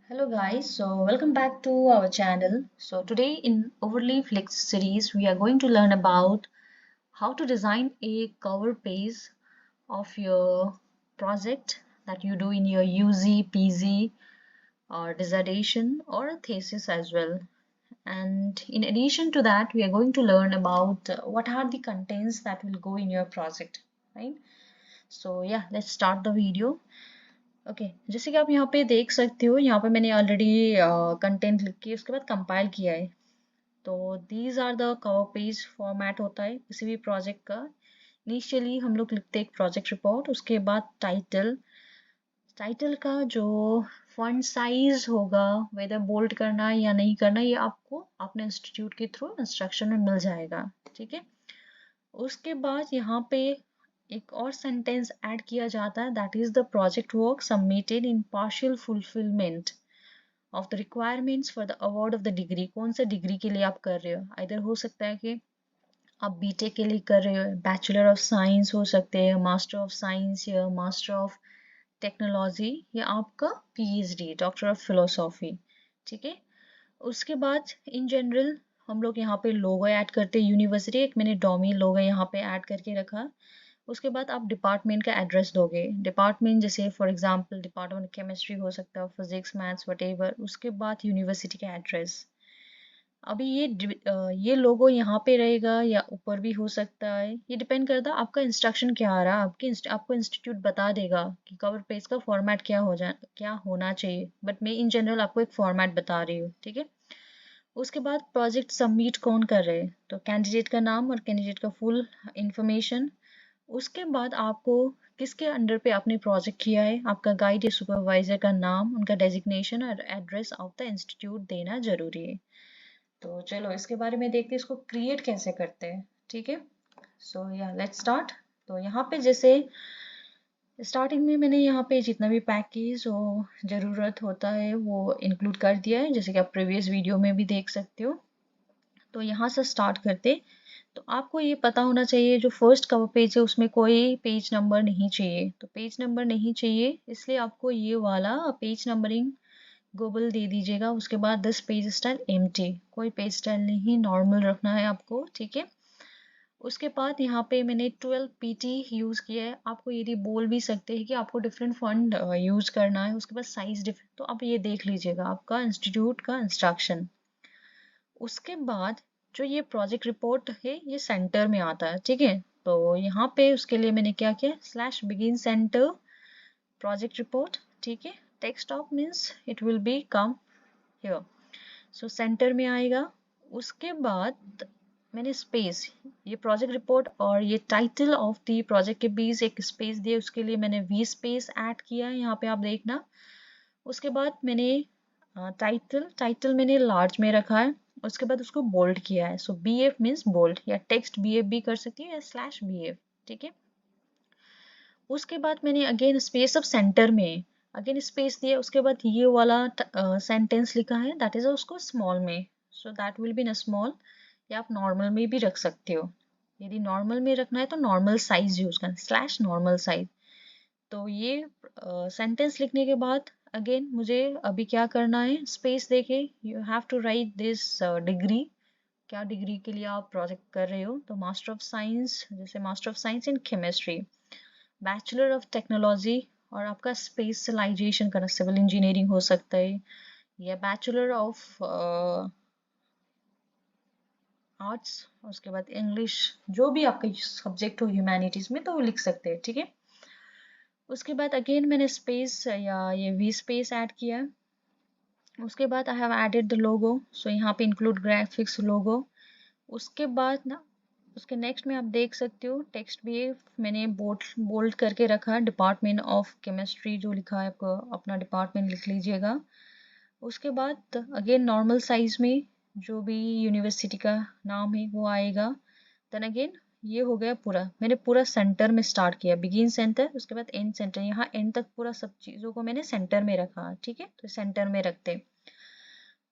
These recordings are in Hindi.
Hello guys, so welcome back to our channel. So today in Overleaf Lex series we are going to learn about how to design a cover page of your project that you do in your UZ, PZ or dissertation or thesis as well. And in addition to that we are going to learn about what are the contents that will go in your project, right? So yeah, let's start the video. Okay जैसे कि आप यहाँ पे देख सकते हो, यहाँ पे मैंने ऑलरेडी कंटेंट लिख के उसके बाद कंपाइल किया है। तो these are the cover page format होता है किसी भी प्रोजेक्ट का। इनिशियली हम लोग लिखते हैं एक प्रोजेक्ट रिपोर्ट, उसके बाद टाइटल। टाइटल का जो फॉन्ट साइज होगा, वेदर बोल्ड करना है या नहीं करना, ये आपको अपने इंस्टीट्यूट के थ्रू इंस्ट्रक्शन में मिल जाएगा, ठीक है। उसके बाद यहाँ पे एक और सेंटेंस ऐड किया जाता है, that is the project work submitted in partial fulfilment of the requirements for the award of the degree. कौन सा डिग्री के लिए आप कर रहे हो? आइदर हो सकता है कि आप बीटेक के लिए कर रहे हो, बैचलर ऑफ साइंस हो सकते हैं, मास्टर ऑफ साइंस या मास्टर ऑफ टेक्नोलॉजी, या आपका पीएचडी डॉक्टर ऑफ फिलोसॉफी, ठीक है। उसके बाद इन जनरल हम लोग यहाँ पे लोगो ऐड करते हैं यूनिवर्सिटी, एक मैंने डोमी लोगो यहाँ पे ऐड करके रखा। उसके बाद आप डिपार्टमेंट का एड्रेस दोगे। डिपार्टमेंट जैसे फॉर एग्जांपल डिपार्टमेंट केमिस्ट्री हो सकता है, फिजिक्स मैथ्स वटेवर। उसके बाद यूनिवर्सिटी का एड्रेस। अभी ये लोगो यहाँ पे रहेगा या ऊपर भी हो सकता है, ये डिपेंड करता है आपका इंस्ट्रक्शन क्या आ रहा है। आपको इंस्टीट्यूट बता देगा कि कवर पेज का फॉर्मेट क्या होना चाहिए, बट मैं इन जनरल आपको एक फॉर्मेट बता रही हूँ, ठीक है। उसके बाद प्रोजेक्ट सबमिट कौन कर रहे हैं, तो कैंडिडेट का नाम और कैंडिडेट का फुल इंफॉर्मेशन। उसके बाद आपको किसके अंडर पे आपने प्रोजेक्ट किया है, आपका गाइड या सुपरवाइजर का नाम, उनका डेजिग्नेशन और एड्रेस ऑफ द इंस्टीट्यूट देना जरूरी है। तो चलो इसके बारे में देखते हैं इसको क्रिएट कैसे करते हैं, ठीक है। सो या लेट्स स्टार्ट। तो यहाँ पे जैसे स्टार्टिंग में मैंने यहाँ पे जितना भी पैकेज हो ज़रूरत होता है वो इंक्लूड कर दिया है, जैसे कि आप प्रीवियस वीडियो में भी देख सकते हो। तो यहाँ से स्टार्ट करते। तो आपको ये पता होना चाहिए जो फर्स्ट कवर पेज है उसमें कोई पेज नंबर नहीं चाहिए। तो पेज नंबर नहीं चाहिए इसलिए आपको ये वाला पेज नंबरिंग ग्लोबल दे दीजिएगा। उसके बाद दिस पेज स्टाइल एम्प्टी, कोई पेज स्टाइल नहीं, नॉर्मल रखना है आपको, ठीक है। उसके बाद यहाँ पे मैंने 12 पीटी यूज़ किया है। आपको यदि बोल भी सकते हैं कि आपको डिफरेंट फॉन्ट यूज़ करना है। उसके बाद साइज डिफरेंट, तो आप ये देख लीजिएगा आपका इंस्टीट्यूट का इंस्ट्रक्शन। उसके बाद जो ये प्रोजेक्ट रिपोर्ट है ये सेंटर में आता है, ठीक है। तो यहाँ पे उसके लिए मैंने क्या किया, slash begin centre project report, ठीक है। Text of means it will be come here, so centre में आएगा। उसके बाद मैंने स्पेस, ये प्रोजेक्ट रिपोर्ट और ये टाइटल ऑफ द प्रोजेक्ट के बीच एक स्पेस दिया, उसके लिए मैंने वी स्पेस ऐड किया है, यहाँ पे आप देखना। उसके बाद मैंने टाइटल मैंने लार्ज में रखा है। उसके बाद उसको बोल्ड किया है, सो बी एफ मीन्स बोल्ड, या टेक्स्ट बी एफ भी कर सकती है या स्लैश बी एफ, ठीक है। उसके बाद मैंने अगेन स्पेस अब सेंटर में अगेन स्पेस दिया। उसके बाद ये वाला सेंटेंस लिखा है, दैट इज उसको स्मॉल में, so that will be in small, या आप नॉर्मल में भी रख सकते हो। यदि नॉर्मल में रखना है तो नॉर्मल साइज यूज करना, स्लैश नॉर्मल साइज। तो ये सेंटेंस लिखने के बाद अगेन मुझे अभी क्या करना है, स्पेस देके you have to write this degree, क्या डिग्री के लिए आप प्रोजेक्ट कर रहे हो। तो मास्टर ऑफ साइंस, जैसे master of science in chemistry, bachelor of technology, और आपका स्पेशलाइजेशन करना सिविल इंजीनियरिंग हो सकता है, या बैचलर ऑफ आर्ट्स, उसके बाद इंग्लिश, जो भी आपका सब्जेक्ट हो ह्यूमैनिटीज में तो वो लिख सकते हैं, ठीक है। उसके बाद अगेन मैंने स्पेस या ये वी स्पेस ऐड किया। उसके बाद I have added the logo, so यहाँ पे इंक्लूड ग्राफिक्स लोगो। उसके बाद ना उसके नेक्स्ट में आप देख सकते हो टेक्स्ट भी मैंने बोल्ड करके रखा है, डिपार्टमेंट ऑफ केमिस्ट्री जो लिखा है आपको अपना डिपार्टमेंट लिख लीजिएगा। उसके बाद अगेन नॉर्मल साइज में जो भी यूनिवर्सिटी का नाम है वो आएगा। देन अगेन ये हो गया पूरा, मैंने पूरा सेंटर में स्टार्ट किया, बिगिन सेंटर, उसके बाद एंड सेंटर, यहाँ एंड तक पूरा सब चीज़ों को मैंने सेंटर में रखा, ठीक है। तो सेंटर में रखते।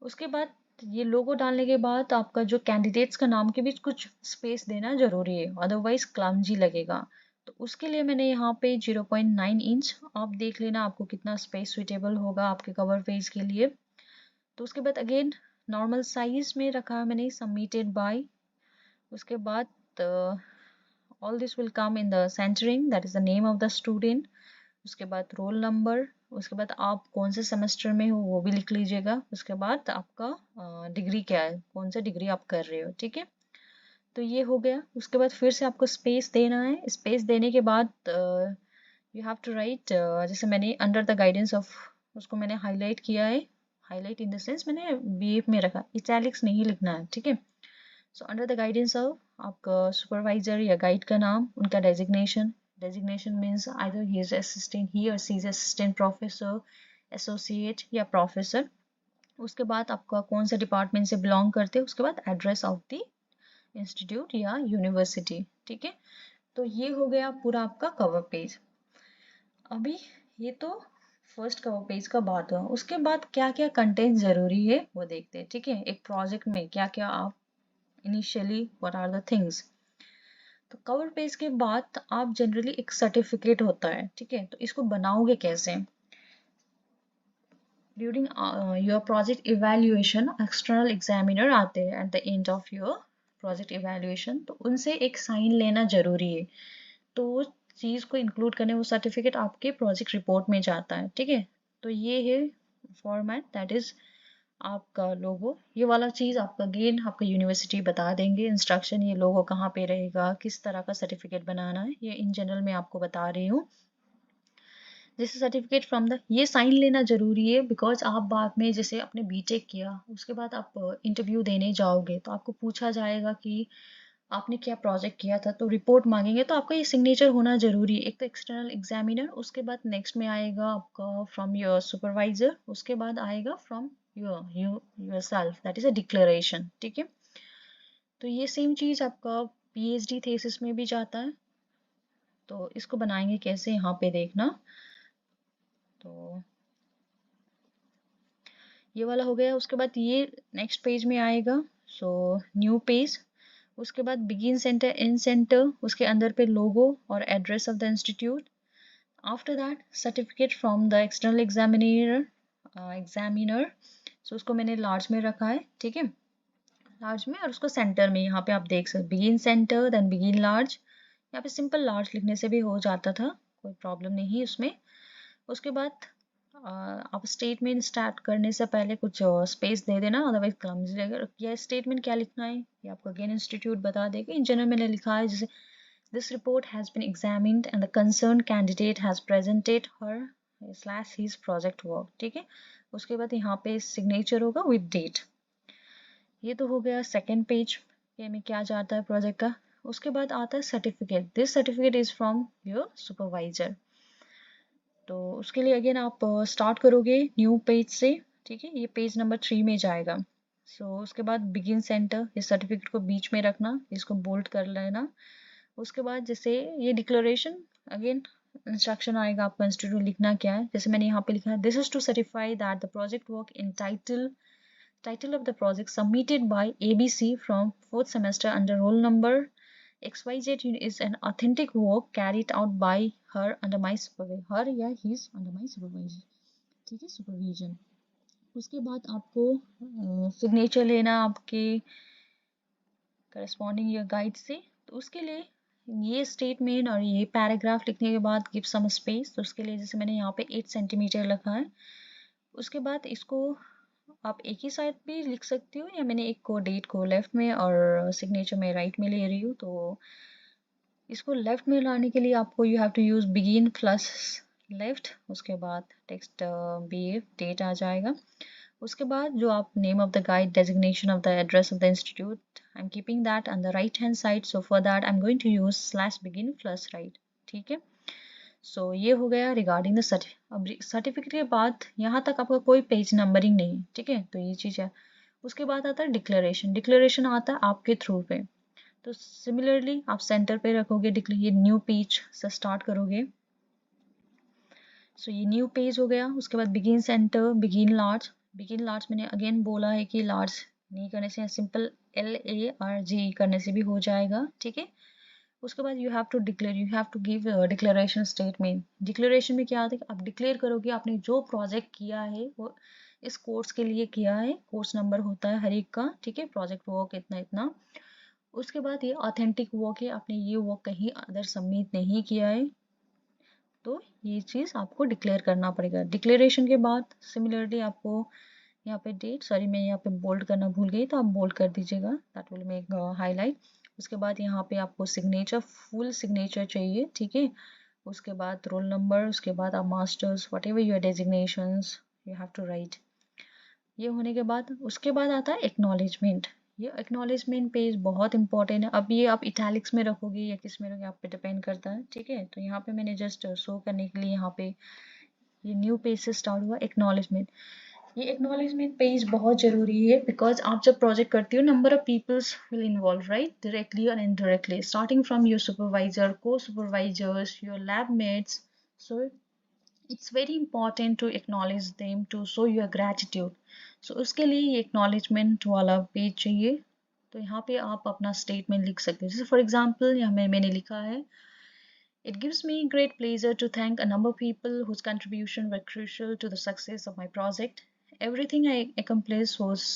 उसके बाद ये लोगो डालने के बाद आपका जो कैंडिडेट्स का नाम के बीच कुछ स्पेस देना जरूरी है, अदरवाइज क्लमजी लगेगा। तो उसके लिए मैंने यहाँ पे 0.9 इंच, आप देख लेना आपको कितना स्पेस सुइटेबल होगा आपके कवर पेज के लिए। तो उसके बाद अगेन नॉर्मल साइज में रखा है मैंने, सबमिटेड बाय। उसके बाद all this will come in the centering, that is the name of the student. उसके बाद रोल नंबर, उसके बाद आप कौन से सेमेस्टर में हो वो भी लिख लीजिएगा। उसके बाद आपका डिग्री क्या है, कौन सा डिग्री आप कर रहे हो, ठीक है। तो ये हो गया। उसके बाद फिर से आपको स्पेस देना है। स्पेस देने के बाद यू हैव टू राइट, जैसे मैंने अंडर द गाइडेंस ऑफ, उसको मैंने हाईलाइट किया है। हाईलाइट इन द सेंस मैंने बीएफ में रखा, इटैलिक्स नहीं लिखना है, ठीक है। So under the guidance of आपका सुपरवाइजर या गाइड का नाम, उनका designation. Designation means either he is assistant, he or she is assistant professor, associate या प्रोफेसर। उसके बाद आपका कौन सा डिपार्टमेंट से बिलोंग करते हैं, उसके बाद एड्रेस ऑफ द इंस्टीट्यूट या यूनिवर्सिटी, ठीक है। तो ये हो गया पूरा आपका कवर पेज। अभी ये तो फर्स्ट कवर पेज का बात हुआ। उसके बाद क्या क्या कंटेंट जरूरी है वो देखते हैं, ठीक है। एक प्रोजेक्ट में क्या क्या आप initially what are the things. तो कवर पेज के बाद आप जनरली एक सर्टिफिकेट होता है, ठीक है, तो इसको बनाओगे कैसे। During your project evaluation external examiner आते हैं at the end of your project evaluation, तो उनसे एक साइन लेना जरूरी है। तो वो चीज़ को इंक्लूड करने वो सर्टिफिकेट आपके प्रोजेक्ट रिपोर्ट में जाता है, ठीक है। तो ये है फॉर्मेट, दैट इज आपका लोगो। ये वाला चीज़ आपका अगेन आपका यूनिवर्सिटी बता देंगे इंस्ट्रक्शन, ये लोगो कहाँ पे रहेगा, किस तरह का सर्टिफिकेट बनाना है, ये इन जनरल मैं आपको बता रही हूँ। जैसे सर्टिफिकेट फ्रॉम द, ये साइन लेना जरूरी है बिकॉज आप बाद में जैसे अपने बीटेक किया उसके बाद आप इंटरव्यू देने जाओगे तो आपको पूछा जाएगा कि आपने क्या प्रोजेक्ट किया था, तो रिपोर्ट मांगेंगे, तो आपका ये सिग्नेचर होना जरूरी है। एक तो एक्सटर्नल एग्जामिनर, उसके बाद नेक्स्ट में आएगा आपका फ्रॉम योर सुपरवाइजर, उसके बाद आएगा from yourself, that is a declaration, ठीक है। तो ये सेम चीज आपका पीएचडी थीसिस में भी जाता है। तो इसको बनाएंगे कैसे यहाँ पे देखना। तो ये वाला हो गया। उसके बाद ये नेक्स्ट पेज में आएगा, सो न्यू पेज। उसके बाद बिगिन सेंटर, एंड सेंटर, उसके अंदर पे लोगो और address of the institute. After that certificate from the external examiner so उसको मैंने लार्ज में रखा है, ठीक है, लार्ज में। और उसको सेंटर में यहाँ पे आप देख सकते begin center then begin large. यहाँ पे सिंपल लार्ज लिखने से भी हो जाता था, कोई प्रॉब्लम नहीं है उसमें। उसके बाद आप स्टेटमेंट स्टार्ट करने से पहले कुछ स्पेस दे देना, अदरवाइज क्लमजी लगेगा। या स्टेटमेंट क्या लिखना है ये आपको अगेन इंस्टीट्यूट बता देगा। इन जनरल मैंने लिखा है जैसे this report has been examined and the concern candidate has presented her slash his project work, ठीक है। उसके बाद यहाँ पे सिग्नेचर होगा विद डेट। ये तो हो गया सेकेंड पेज पे में क्या जाता है प्रोजेक्ट का। उसके बाद आता है certificate, this certificate is from your supervisor. तो उसके लिए अगेन आप स्टार्ट करोगे न्यू पेज से, ठीक है, ये पेज नंबर 3 में जाएगा। उसके बाद बिगिन सेंटर, इस सर्टिफिकेट को बीच में रखना, इसको बोल्ड कर लेना। उसके बाद जैसे ये डिक्लेरेशन, अगेन इंस्ट्रक्शन आएगा आपका इंस्टीट्यूट लिखना क्या है। जैसे मैंने यहाँ पे लिखा है this is to certify that the project work in title of the project submitted by ABC from 4th semester under roll number XYZ is an authentic work carried out by her under my supervision, her या his under my supervision, ठीक है, supervision। उसके बाद आपको सिग्नेचर लेना आपके करस्पॉन्डिंग या गाइड से। तो उसके लिए ये स्टेटमेंट और ये पैराग्राफ लिखने के बाद गिव सम स्पेस, तो उसके लिए जैसे मैंने यहाँ पे 8 सेंटीमीटर लिखा है। उसके बाद इसको आप एक ही साइड भी लिख सकती हो, या मैंने एक को डेट को लेफ्ट में और सिग्नेचर में राइट में ले रही हूँ। तो इसको लेफ्ट में लाने के लिए आपको you have to use begin plus left, उसके बाद टेक्स्ट बी डेट आ जाएगा। उसके बाद जो आप name of the guide, designation of the address of the institute, I am keeping that on the right hand side, so for that I am going to use slash begin plus right, ठीक है। सो ये हो गया रिगार्डिंग द सर्टिफिकेट के बाद यहाँ तक आपका कोई पेज नंबरिंग नहीं, ठीक है, तो ये चीज़ है। उसके बाद आता है डिक्लेरेशन। डिक्लेरेशन आता है आपके थ्रू पे। तो सिमिलरली आप सेंटर पे रखोगे, ये न्यू पेज से स्टार्ट करोगे। सो ये न्यू पेज हो गया। उसके बाद begin centre, begin large. Begin large मैंने अगेन बोला है कि लार्ज नहीं करने से, सिंपल LARG करने से भी हो जाएगा, ठीक है। उसके बाद you have to give declaration statement. Declaration में क्या आता है, आप डिक्लेयर करोगे आपने जो प्रोजेक्ट किया है वो इस कोर्स के लिए किया है, कोर्स नंबर होता है हर एक का, ठीक है, प्रोजेक्ट वर्क इतना इतना। उसके बाद ये ऑथेंटिक वर्क है, आपने ये वर्क कहीं अदर सबमिट नहीं किया है, तो ये चीज़ आपको डिक्लेयर करना पड़ेगा। डिक्लेरेशन के बाद सिमिलरली आपको यहाँ पे डेट, सॉरी मैं यहाँ पे बोल्ड करना भूल गई, तो आप बोल्ड कर दीजिएगा, दैट विल मेक हाईलाइट। उसके बाद यहाँ पे आपको सिग्नेचर, फुल सिग्नेचर चाहिए, ठीक है। उसके बाद रोल नंबर, उसके बाद आप masters whatever your designations you have to write. ये होने के बाद उसके बाद आता है एक्नॉलेजमेंट। ये एक्नॉलेजमेंट पेज बहुत इंपॉर्टेंट है। अब ये आप इटैलिक्स में रखोगे या किस में रखोगे आप पे डिपेंड करता है, ठीक है। तो यहाँ पे मैंने जस्ट शो करने के लिए यहाँ पे ये न्यू पेज से स्टार्ट हुआ एक्नॉलेजमेंट। ये एक्नॉलेजमेंट पेज बहुत जरूरी है बिकॉज आप जब प्रोजेक्ट करते हो number of peoples will involve, right, directly और indirectly, starting from your supervisor, co supervisors, your lab mates. So it's very important to acknowledge them to show your gratitude. So उसके लिए ये acknowledgement वाला पेज चाहिए। तो यहाँ पे आप अपना स्टेटमेंट लिख सकते हैं। जैसे फॉर एग्जाम्पल यहाँ में मैंने लिखा है, it gives me great pleasure to thank a number of people whose contribution were crucial to the success of my project. Everything I accomplished was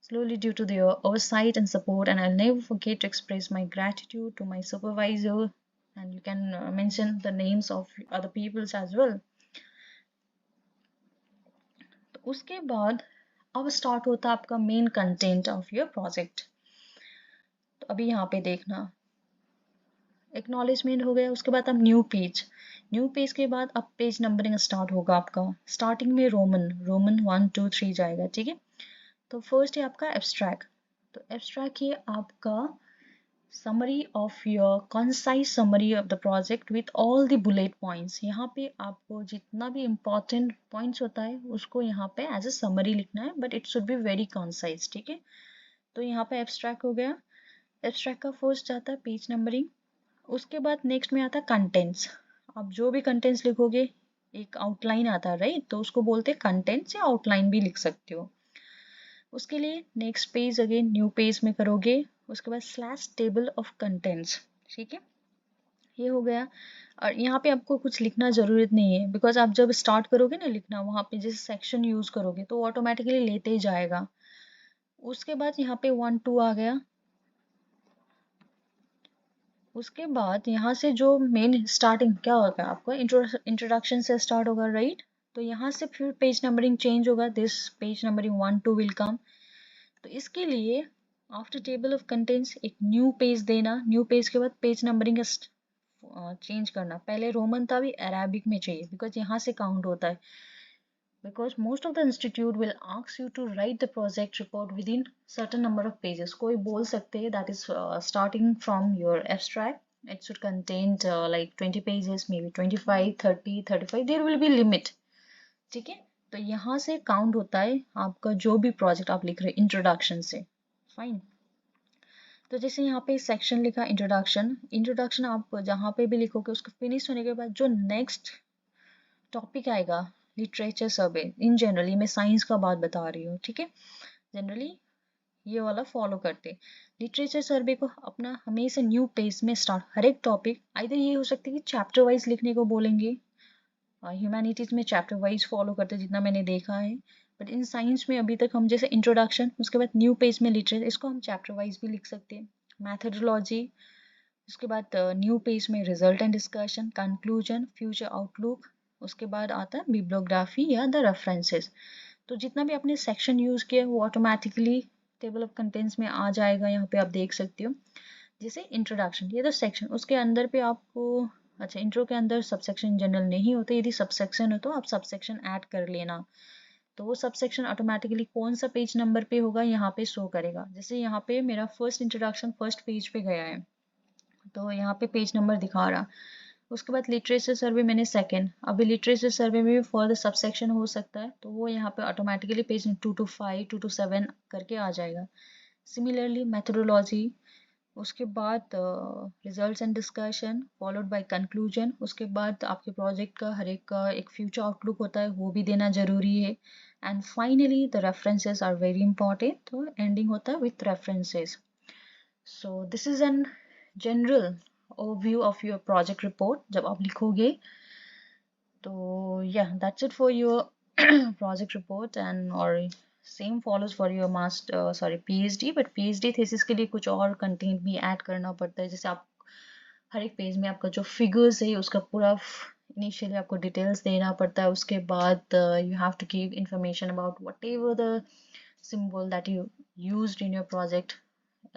slowly due to their oversight and support, and I'll never forget to express my gratitude to my supervisor. And you can mention the names of other peoples as well. उसके बाद अब स्टार्ट होता है आपका main content of your project. तो अभी यहाँ पे देखना, एक्नॉलेजमेंट हो गया, उसके बाद अब न्यू पेज के बाद अब पेज नंबरिंग स्टार्ट होगा आपका। स्टार्टिंग में रोमन रोमन 1 2 3 जाएगा, ठीक है। तो फर्स्ट है आपका एब्स्ट्रैक्ट। तो एब्स्ट्रैक्ट है आपका summary of your concise summary of the project with all the bullet points। यहाँ पे आपको जितना भी important points होता है उसको यहाँ पे as a summary लिखना है, but it should be very concise, ठीक है। तो यहाँ पे abstract हो गया। abstract का first आता है पेज नंबरिंग। उसके बाद नेक्स्ट में आता है कंटेंट्स। आप जो भी कंटेंट्स लिखोगे एक आउटलाइन आता है, राइट, तो उसको बोलते हैं कंटेंट्स या आउटलाइन भी लिख सकते हो। उसके लिए next page again new page में करोगे, उसके बाद स्लैश टेबल ऑफ कंटेंट्स, ठीक है, ये हो गया। और यहाँ पे आपको कुछ लिखना जरूरत नहीं है बिकॉज आप जब स्टार्ट करोगे ना लिखना वहाँ पे जैसे सेक्शन यूज करोगे तो ऑटोमेटिकली लेते ही जाएगा। उसके बाद यहाँ पे 1 2 आ गया। उसके बाद यहाँ से जो मेन स्टार्टिंग क्या होगा आपको इंट्रोडक्शन से स्टार्ट होगा, राइट। तो यहाँ से फिर पेज नंबरिंग चेंज होगा, this page numbering 1 2 will come. तो इसके लिए आफ्टर टेबल ऑफ कंटेंट्स एक न्यू पेज देना, न्यू पेज के बाद पेज नंबरिंग चेंज करना। पहले रोमन था, अभी अरेबिक में चाहिए बिकॉज यहाँ से काउंट होता है। Because most of the institute will ask you to write the project report within certain number of pages. कोई बोल सकते हैं that is starting from your abstract it should contain like 20 pages, maybe 25 30 35, there will be limit, ठीक है। तो यहाँ से काउंट होता है आपका जो भी प्रोजेक्ट आप लिख रहे हैं इंट्रोडक्शन से, फाइन। तो जैसे यहाँ पे सेक्शन लिखा इंट्रोडक्शन, इंट्रोडक्शन आप जहाँ पे भी लिखोगे उसको फिनिश होने के बाद जो नेक्स्ट टॉपिक आएगा लिटरेचर सर्वे, इन जनरली मैं साइंस का बात बता रही हूँ, ठीक है। जनरली ये वाला फॉलो करते। लिटरेचर सर्वे को अपना हमेशा न्यू पेज में स्टार्ट, हर एक टॉपिक आइदर ये हो सकता है कि चैप्टर वाइज लिखने को बोलेंगे, ह्यूमैनिटीज में चैप्टर वाइज फॉलो करते जितना मैंने देखा है, बट इन साइंस में अभी तक हम जैसे इंट्रोडक्शन उसके बाद न्यू पेज में लिटरेचर, इसको हम चैप्टर वाइज भी लिख सकते हैं। मैथडोलॉजी, उसके बाद न्यू पेज में result and discussion, conclusion, future outlook, उसके बाद आता है बिब्लियोग्राफी या द रेफरेंसेस। तो जितना भी आपने सेक्शन यूज किया वो ऑटोमेटिकली टेबल ऑफ कंटेंट्स में आ जाएगा, यहाँ पे आप देख सकते हो। जैसे इंट्रोडक्शन ये तो सेक्शन, उसके अंदर पे आपको, अच्छा इंट्रो के अंदर सबसेक्शन जनरल नहीं होते, यदि सबसेक्शन हो तो आप सबसेक्शन ऐड कर लेना, तो वो सबसेक्शन ऑटोमेटिकली कौन सा पेज नंबर पे होगा यहाँ पे शो करेगा। जैसे यहाँ पे मेरा फर्स्ट इंट्रोडक्शन फर्स्ट पेज पे गया है तो यहाँ पे पेज नंबर दिखा रहा। उसके बाद लिटरेचर सर्वे मैंने सेकंड, अभी लिटरेचर सर्वे में भी फर्दर सबसेक्शन हो सकता है तो वो यहाँ पे ऑटोमेटिकली पेज 2 to 5 2 to 7 करके आ जाएगा। सिमिलरली मेथोडोलॉजी, उसके बाद results and discussion followed by conclusion, उसके बाद आपके प्रोजेक्ट का हर एक का एक फ्यूचर आउटलुक होता है वो भी देना जरूरी है। And finally the references are very important, तो एंडिंग होता है with references. So this is an general overview of your project report जब आप लिखोगे. तो yeah, that's it for your project report. And or same follows for your master sorry PhD. but PhD thesis के लिए कुछ और कंटेंट भी ऐड करना पड़ता है. जैसे आप हर एक पेज में आपका जो फिगर्स है उसका पूरा इनिशियली आपको डिटेल्स देना पड़ता है. उसके बाद you have to give information about whatever the symbol that you used in your project,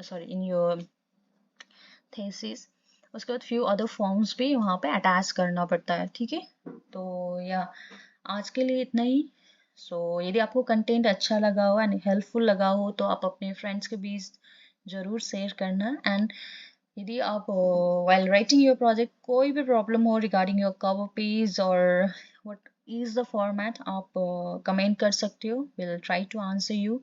sorry, in your thesis. उसके बाद few other forms भी वहाँ पे अटैच करना पड़ता है. ठीक है, तो या आज के लिए इतना ही. सो यदि आपको कंटेंट अच्छा लगा हो एंड हेल्पफुल लगा हो तो आप अपने फ्रेंड्स के बीच ज़रूर शेयर करना. एंड यदि आप while writing your project कोई भी प्रॉब्लम हो regarding your cover page or what is the format, आप कमेंट कर सकते हो. we'll try to answer you.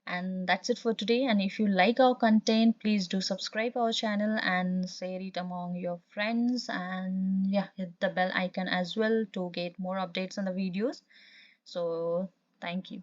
And that's it for today. And if you like our content, please do subscribe our channel and share it among your friends. And yeah, hit the bell icon as well to get more updates on the videos. So thank you.